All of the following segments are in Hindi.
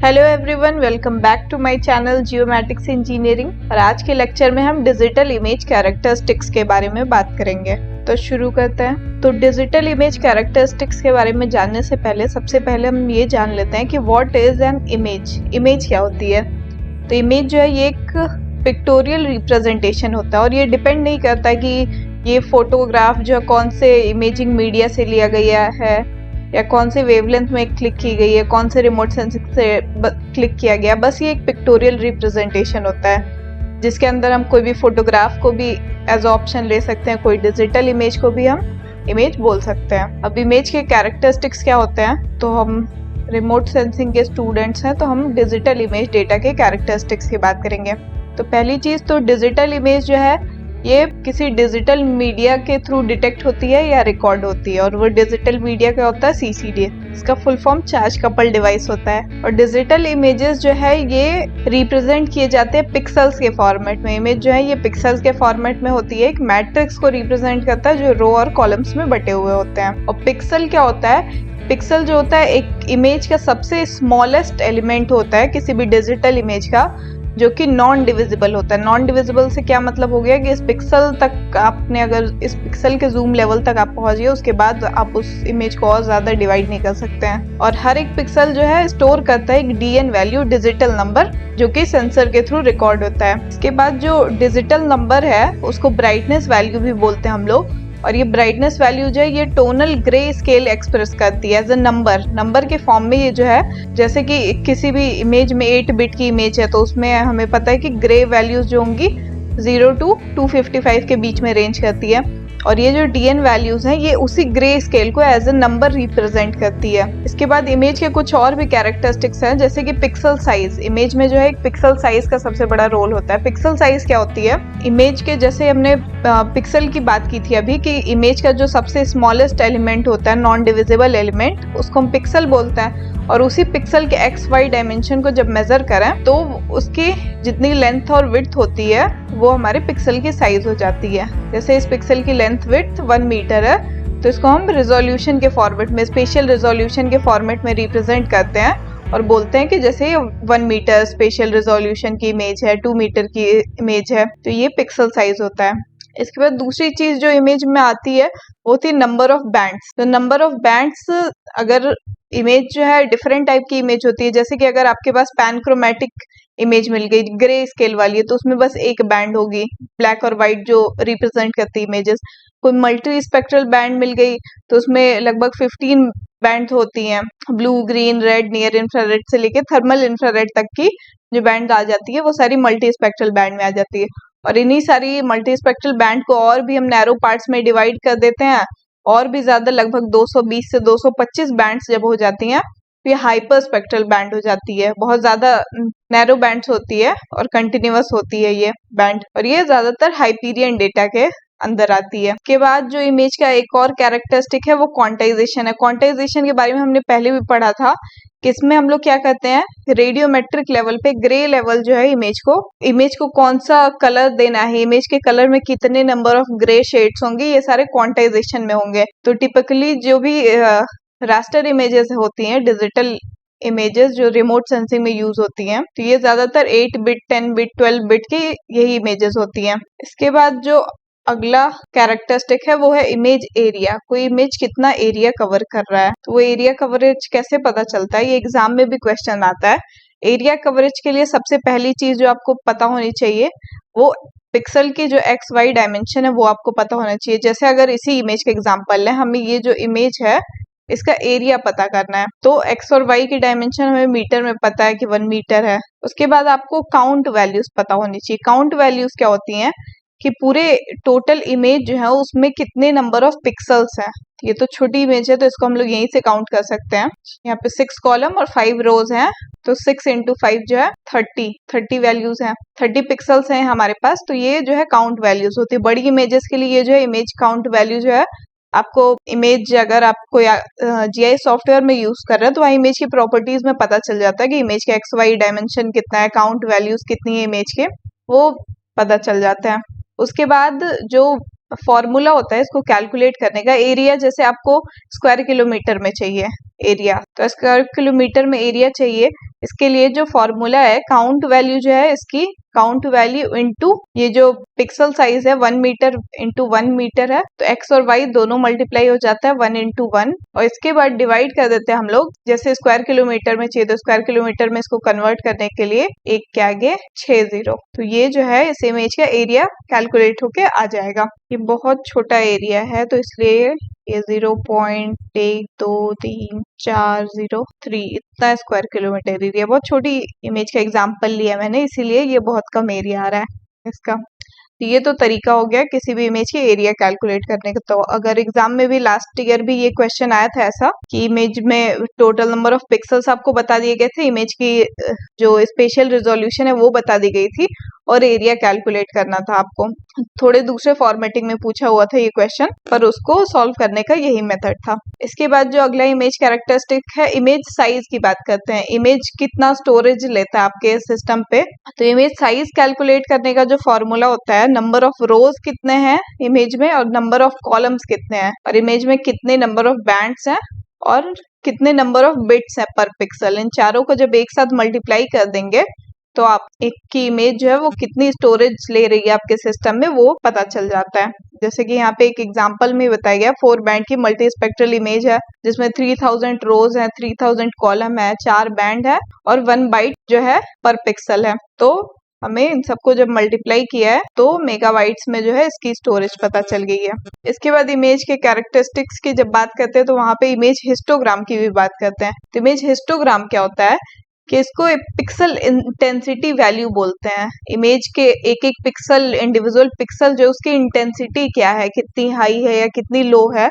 Hello everyone, welcome back to my channel geomatics engineering. और आज के लेक्चर में हम डिजिटल इमेज कैरेक्टरिस्टिक्स के बारे में बात करेंगे। तो शुरू करते हैं। तो डिजिटल इमेज कैरेक्टरिस्टिक्स के बारे में जानने से पहले सबसे पहले हम ये जान लेते हैं कि what is an image. Image क्या होती है? तो इमेज जो है ये एक पिक्टोरियल रिप्रेजेंटेशन होता है और ये डिपेंड नहीं करता कि ये फोटोग्राफ जो कौन से इमेजिंग मीडिया से लिया गया है या कौन से वेवलेंथ में क्लिक की गई है, कौन से रिमोट सेंसिंग से क्लिक किया गया। बस ये एक पिक्टोरियल रिप्रेजेंटेशन होता है जिसके अंदर हम कोई भी फोटोग्राफ को भी एज ऑप्शन ले सकते हैं, कोई डिजिटल इमेज को भी हम इमेज बोल सकते हैं। अब इमेज के कैरेक्टरिस्टिक्स क्या होते हैं? तो हम रिमोट सेंसिंग के स्टूडेंट्स हैं तो हम डिजिटल इमेज डेटा के कैरेक्टरिस्टिक्स की बात करेंगे। तो पहली चीज, तो डिजिटल इमेज जो है ये किसी डिजिटल मीडिया के थ्रू डिटेक्ट होती है या रिकॉर्ड होती है, और वो डिजिटल मीडिया क्या होता है? सीसीडी। इसका full form charge couple device होता है। और डिजिटल इमेजेस जो है ये रिप्रेजेंट किए जाते हैं पिक्सल्स के फॉर्मेट में। इमेज जो है ये पिक्सल्स के फॉर्मेट में होती है। एक मैट्रिक्स को रिप्रेजेंट करता है जो रो और कॉलम्स में बटे हुए होते हैं। और पिक्सल क्या होता है? पिक्सल जो होता है एक इमेज का सबसे स्मॉलेस्ट एलिमेंट होता है किसी भी डिजिटल इमेज का, जो कि नॉन डिविजिबल होता है। नॉन डिविजिबल से क्या मतलब हो गया कि इस पिक्सल तक आपने, अगर इस पिक्सल के जूम लेवल तक आप पहुंच गए उसके बाद आप उस इमेज को और ज्यादा डिवाइड नहीं कर सकते हैं। और हर एक पिक्सल जो है स्टोर करता है एक डीएन वैल्यू, डिजिटल नंबर, जो कि सेंसर के थ्रू रिकॉर्ड होता है। इसके बाद जो डिजिटल नंबर है उसको ब्राइटनेस वैल्यू भी बोलते हैं हम लोग। और ये ब्राइटनेस वैल्यू जो है ये टोनल ग्रे स्केल एक्सप्रेस करती है एज अ नंबर के फॉर्म में। ये जो है जैसे कि किसी भी इमेज में 8 बिट की इमेज है तो उसमें हमें पता है कि ग्रे वैल्यूज जो होंगी 0 to 255 के बीच में रेंज करती है। और ये जो डीएन वैल्यूज हैं ये उसी ग्रे स्केल को एज अ नंबर रिप्रेजेंट करती है। इसके बाद इमेज के कुछ और भी कैरेक्टरिस्टिक्स हैं, जैसे कि पिक्सल साइज। इमेज में जो है एक पिक्सल साइज का सबसे बड़ा रोल होता है। पिक्सल साइज क्या होती है? इमेज के, जैसे हमने पिक्सल की बात की थी अभी, कि इमेज का जो सबसे स्मॉलेस्ट एलिमेंट होता है, नॉन डिविजिबल एलिमेंट, उसको हम पिक्सल बोलते हैं। और उसी पिक्सल के एक्स वाई डायमेंशन को जब मेजर करें तो उसकी जितनी लेंथ और विड्थ होती है वो हमारे पिक्सल की साइज हो जाती है। जैसे इस पिक्सल की लेंथ विड्थ 1 मीटर है तो इसको हम रिजोल्यूशन के फॉर्मेट में, स्पेशल रिजोल्यूशन के फॉर्मेट में रिप्रेजेंट करते हैं और बोलते हैं कि जैसे 1 मीटर स्पेशल रिजोल्यूशन की इमेज है, 2 मीटर की इमेज है, तो ये पिक्सल साइज होता है। इसके बाद दूसरी चीज जो इमेज में आती है वो थी नंबर ऑफ बैंड्स। तो नंबर ऑफ बैंड्स, अगर इमेज जो है डिफरेंट टाइप की इमेज होती है, जैसे कि अगर आपके पास पैनक्रोमेटिक इमेज मिल गई ग्रे स्केल वाली है तो उसमें बस एक बैंड होगी, ब्लैक और व्हाइट जो रिप्रेजेंट करती है इमेजेस। कोई मल्टी स्पेक्ट्रल बैंड मिल गई तो उसमें लगभग 15 बैंड होती हैं, blue, green, red, near infrared से लेके थर्मल इंफ्रारेड तक की जो बैंड आ जाती है वो सारी मल्टी स्पेक्ट्रल बैंड में आ जाती है। और इन्हीं सारी मल्टी स्पेक्ट्रल बैंड को और भी हम नैरो पार्ट्स में डिवाइड कर देते हैं, और भी ज्यादा लगभग 220 से 225 बैंड्स जब हो जाती हैं तो ये हाइपर स्पेक्ट्रल बैंड हो जाती है। बहुत ज्यादा नैरो बैंड्स होती है और कंटिन्यूअस होती है ये बैंड, और ये ज्यादातर हाइपीरियन डेटा के अंदर आती है। के बाद जो इमेज का एक और कैरेक्टरिस्टिक है वो क्वांटाइजेशन है। क्वांटाइजेशन के बारे में हमने पहले भी पढ़ा था कि इसमें हम लोग क्या करते हैं, रेडियोमेट्रिक लेवल पे ग्रे लेवल जो है इमेज को कौन सा कलर देना है, इमेज के कलर में कितने नंबर ऑफ ग्रे शेड्स होंगे, ये सारे क्वांटाइजेशन में होंगे। तो टिपिकली जो भी रास्टर इमेजेस होती हैं, डिजिटल इमेजेस जो रिमोट सेंसिंग में यूज होती हैं, तो ये ज्यादातर 8 बिट, 10 बिट, 12 बिट की यही इमेजेस होती हैं। इसके बाद जो अगला कैरेक्टरिस्टिक है वो है इमेज एरिया। कोई इमेज कितना एरिया कवर कर रहा है, तो वो एरिया कवरेज कैसे पता चलता है? ये एग्जाम में भी क्वेश्चन आता है। एरिया कवरेज के लिए सबसे पहली चीज जो आपको पता होनी चाहिए वो पिक्सल की जो एक्स वाई डायमेंशन है वो आपको पता होना चाहिए। जैसे अगर इसी इमेज का एग्जाम्पल है, हमें ये जो इमेज है इसका एरिया पता करना है तो एक्स और वाई की डायमेंशन हमें मीटर में पता है कि 1 मीटर है। उसके बाद आपको काउंट वैल्यूज पता होनी चाहिए। काउंट वैल्यूज क्या होती हैं कि पूरे टोटल इमेज जो है उसमें कितने नंबर ऑफ पिक्सल्स हैं। ये तो छोटी इमेज है तो इसको हम लोग यहीं से काउंट कर सकते हैं। यहाँ पे 6 कॉलम और 5 रोज हैं तो 6 into 5 जो है 30 वैल्यूज हैं, 30 पिक्सल्स हैं हमारे पास। तो ये जो है काउंट वैल्यूज होती है। बड़ी इमेजेस के लिए ये जो है इमेज काउंट वैल्यू जो है आपको इमेज, अगर आपको जीआई सॉफ्टवेयर में यूज कर रहे हैं तो वहाँ इमेज की प्रॉपर्टीज में पता चल जाता है कि इमेज का एक्स वाई डायमेंशन कितना है, काउंट वैल्यूज कितनी है इमेज के, वो पता चल जाता है। उसके बाद जो फॉर्मूला होता है इसको कैलकुलेट करने का, एरिया जैसे आपको स्क्वायर किलोमीटर में चाहिए, एरिया। तो स्क्वायर किलोमीटर में एरिया चाहिए, इसके लिए जो फॉर्मूला है काउंट वैल्यू जो है इसकी, काउंट वैल्यू इनटू ये जो पिक्सल साइज है 1 मीटर इंटू 1 मीटर है, तो एक्स और वाई दोनों मल्टीप्लाई हो जाता है 1 इंटू 1, और इसके बाद डिवाइड कर देते हैं हम लोग, जैसे स्क्वायर किलोमीटर में चाहिए तो स्क्वायर किलोमीटर में इसको कन्वर्ट करने के लिए एक के आगे 6 जीरो। तो ये जो है इस इमेज का एरिया कैलकुलेट होके आ जाएगा। ये बहुत छोटा एरिया है तो इसलिए ये 0.123403 इतना स्क्वायर किलोमीटर एरिया, बहुत छोटी इमेज का एग्जांपल लिया मैंने, इसीलिए ये बहुत कम एरिया आ रहा है इसका। तो ये तो तरीका हो गया किसी भी इमेज के एरिया कैलकुलेट करने का। तो अगर एग्जाम में भी लास्ट ईयर भी ये क्वेश्चन आया था ऐसा कि इमेज में टोटल नंबर ऑफ पिक्सल्स आपको बता दिए गए थे, इमेज की जो स्पेशल रिजोल्यूशन है वो बता दी गई थी और एरिया कैलकुलेट करना था आपको। थोड़े दूसरे फॉर्मेटिंग में पूछा हुआ था ये क्वेश्चन, पर उसको सॉल्व करने का यही मेथड था। इसके बाद जो अगला इमेज कैरेक्टरिस्टिक है, इमेज साइज की बात करते हैं। इमेज कितना स्टोरेज लेता है आपके सिस्टम पे, तो इमेज साइज कैलकुलेट करने का जो फॉर्मूला होता है, नंबर ऑफ रोज कितने हैं इमेज में और नंबर ऑफ कॉलम्स कितने हैं, और इमेज में कितने नंबर ऑफ बैंड्स हैं और कितने नंबर ऑफ बिट्स हैं पर पिक्सल, इन चारों को जब एक साथ मल्टीप्लाई कर देंगे तो आप एक की इमेज जो है वो कितनी स्टोरेज ले रही है आपके सिस्टम में वो पता चल जाता है। जैसे कि यहाँ पे एक एग्जांपल में बताया गया 4 बैंड की मल्टी स्पेक्ट्रल इमेज है जिसमें 3000 रोज है, 3000 कॉलम है, 4 बैंड है और 1 बाइट जो है पर पिक्सल है। तो हमें इन सबको जब मल्टीप्लाई किया है तो मेगाबाइट्स में जो है इसकी स्टोरेज पता चल गई है। इसके बाद इमेज के कैरेक्टरिस्टिक्स की जब बात करते हैं तो वहां पे इमेज हिस्टोग्राम की भी बात करते हैं। तो इमेज हिस्टोग्राम क्या होता है कि इसको एक पिक्सल इंटेंसिटी वैल्यू बोलते हैं। इमेज के एक एक पिक्सल, इंडिविजुअल पिक्सल जो उसकी इंटेंसिटी क्या है, कितनी हाई है या कितनी लो है,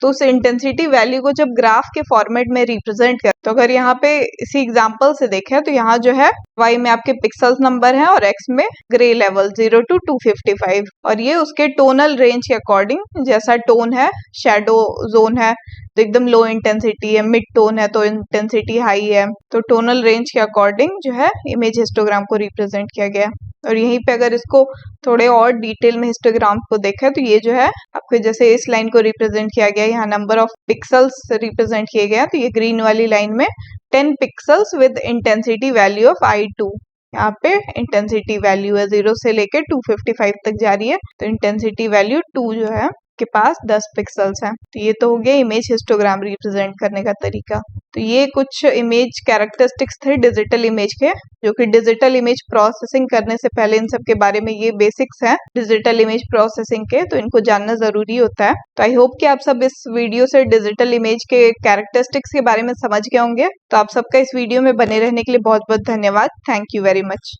तो उस इंटेंसिटी वैल्यू को जब ग्राफ के फॉर्मेट में रिप्रेजेंट कर, तो अगर यहाँ पे इसी एग्जांपल से देखें तो यहाँ जो है y में आपके पिक्सल्स नंबर है और x में ग्रे लेवल 0 to 255, और ये उसके टोनल रेंज के अकॉर्डिंग, जैसा टोन है, शैडो जोन है तो एकदम लो इंटेंसिटी है, मिड टोन है तो इंटेंसिटी हाई है, तो टोनल रेंज के अकॉर्डिंग जो है इमेज हिस्टोग्राम को रिप्रेजेंट किया गया। और यहीं पे अगर इसको थोड़े और डिटेल में हिस्टोग्राम को देखा तो ये जो है आपके जैसे इस लाइन को रिप्रेजेंट किया गया, यहाँ नंबर ऑफ पिक्सल्स रिप्रेजेंट किए गए, तो ये ग्रीन वाली लाइन में 10 pixels with intensity value of I2, यहाँ पे इंटेंसिटी वैल्यू है 0 से लेके 255 तक जा रही है, तो इंटेंसिटी वैल्यू 2 जो है के पास 10 पिक्सल्स हैं। तो ये तो हो गया इमेज हिस्टोग्राम रिप्रेजेंट करने का तरीका। तो ये कुछ इमेज कैरेक्टरिस्टिक्स थे डिजिटल इमेज के, जो कि डिजिटल इमेज प्रोसेसिंग करने से पहले इन सब के बारे में, ये बेसिक्स हैं डिजिटल इमेज प्रोसेसिंग के, तो इनको जानना जरूरी होता है। तो आई होप कि आप सब इस वीडियो से डिजिटल इमेज के कैरेक्टरिस्टिक्स के बारे में समझ गए होंगे। तो आप सबका इस वीडियो में बने रहने के लिए बहुत बहुत धन्यवाद। Thank you very much.